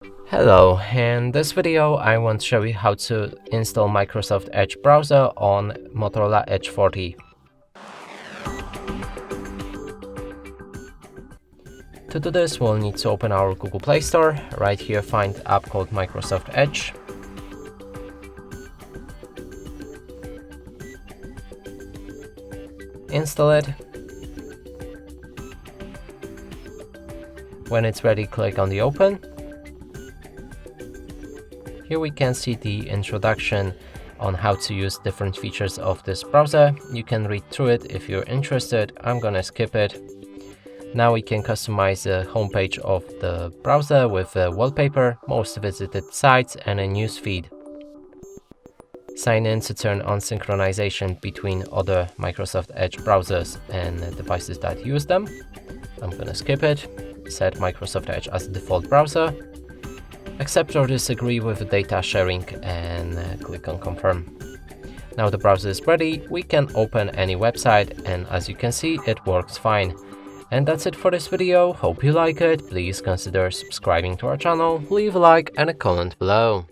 Hello, in this video I want to show you how to install Microsoft Edge browser on Motorola Edge 40. To do this, we'll need to open our Google Play Store. Right here find the app called Microsoft Edge. Install it. When it's ready, click on the open. Here we can see the introduction on how to use different features of this browser. You can read through it if you're interested. I'm gonna skip it. Now we can customize the homepage of the browser with a wallpaper, most visited sites, and a news feed. Sign in to turn on synchronization between other Microsoft Edge browsers and devices that use them. I'm gonna skip it. Set Microsoft Edge as the default browser. Accept or disagree with the data sharing and click on confirm. Now the browser is ready, we can open any website, and as you can see, it works fine. And that's it for this video. Hope you like it. Please consider subscribing to our channel, leave a like and a comment below.